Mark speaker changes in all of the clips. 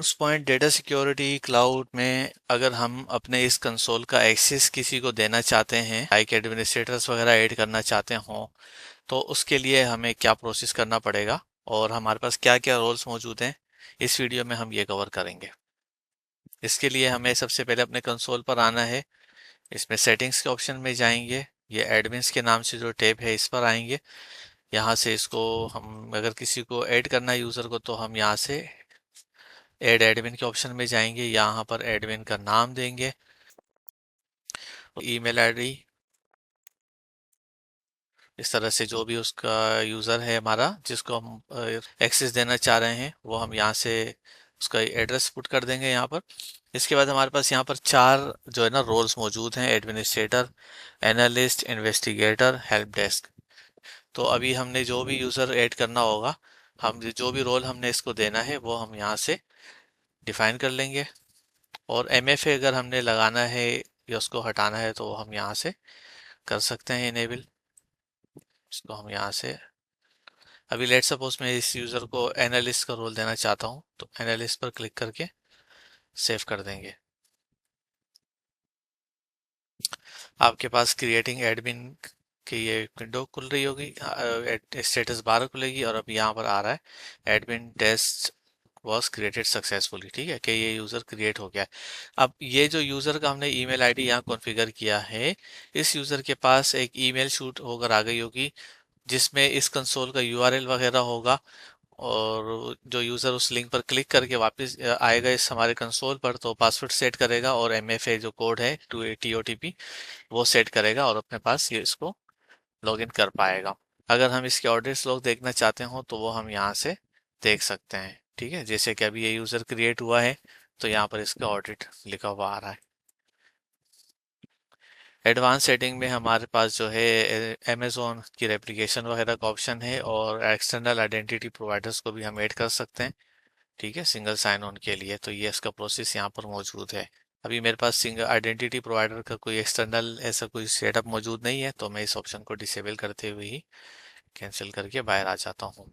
Speaker 1: Source point data security cloud में अगर हम अपने इस कंसोल का एक्सेस किसी को देना चाहते हैं, लाइक एडमिनिस्ट्रेटर्स वगैरह ऐड करना चाहते हों, तो उसके लिए हमें क्या प्रोसेस करना पड़ेगा और हमारे पास क्या क्या रोल्स मौजूद हैं, इस वीडियो में हम ये कवर करेंगे। इसके लिए हमें सबसे पहले अपने कंसोल पर आना है। इसमें सेटिंग्स के ऑप्शन में जाएंगे, ये एडमिन्स के नाम से जो टैब है इस पर आएंगे। यहाँ से इसको हम अगर किसी को ऐड करना है यूज़र को, तो हम यहाँ से ऐड एडमिन के ऑप्शन में जाएंगे, यहाँ पर एडमिन का नाम देंगे, ईमेल आईडी, इस तरह से जो भी उसका यूज़र है हमारा जिसको हम एक्सेस देना चाह रहे हैं वो हम यहाँ से उसका एड्रेस पुट कर देंगे यहाँ पर। इसके बाद हमारे पास यहाँ पर 4 जो है ना रोल्स मौजूद हैं, administrator, analyst, investigator, help desk. तो अभी हमने जो भी यूज़र ऐड करना होगा, हम जो भी रोल हमने इसको देना है वो हम यहाँ से डिफाइन कर लेंगे। और MFA अगर हमने लगाना है या उसको हटाना है तो हम यहाँ से कर सकते हैं इनेबल। इसको हम यहाँ से अभी लेट सपोज मैं इस यूज़र को एनालिस्ट का रोल देना चाहता हूँ, तो एनालिस्ट पर क्लिक करके सेव कर देंगे। आपके पास क्रिएटिंग एडमिन की ये विंडो खुल रही होगी, स्टेटस बार खुलेगी और अब यहाँ पर आ रहा है admin test was created successfully. ठीक है कि ये यूज़र क्रिएट हो गया है। अब ये जो यूज़र का हमने ईमेल आईडी यहाँ कॉन्फ़िगर किया है, इस यूज़र के पास एक ईमेल शूट होकर आ गई होगी जिसमें इस कंसोल का URL वगैरह होगा, और जो यूज़र उस लिंक पर क्लिक करके वापस आएगा इस हमारे कंसोल पर, तो पासवर्ड सेट करेगा और MFA जो कोड है TOTP वो सेट करेगा और अपने पास ये इसको लॉगिन कर पाएगा। अगर हम इसके ऑडिट्स लॉग देखना चाहते हो तो वो हम यहाँ से देख सकते हैं। ठीक है, जैसे कि अभी ये यूज़र क्रिएट हुआ है तो यहाँ पर इसका ऑडिट लिखा हुआ आ रहा है। एडवांस सेटिंग में हमारे पास जो है अमेज़ोन की रेप्लिकेशन वगैरह का ऑप्शन है, और एक्सटर्नल आइडेंटिटी प्रोवाइडर्स को भी हम ऐड कर सकते हैं। ठीक है, सिंगल साइन ऑन के लिए, तो ये इसका प्रोसेस यहाँ पर मौजूद है। अभी मेरे पास सिंगल आइडेंटिटी प्रोवाइडर का कोई एक्सटर्नल ऐसा कोई सेटअप मौजूद नहीं है, तो मैं इस ऑप्शन को डिसेबल करते हुए ही कैंसिल करके बाहर आ जाता हूँ।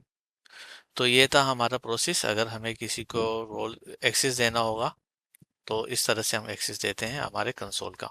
Speaker 1: तो ये था हमारा प्रोसेस। अगर हमें किसी को रोल एक्सेस देना होगा तो इस तरह से हम एक्सेस देते हैं हमारे कंसोल का।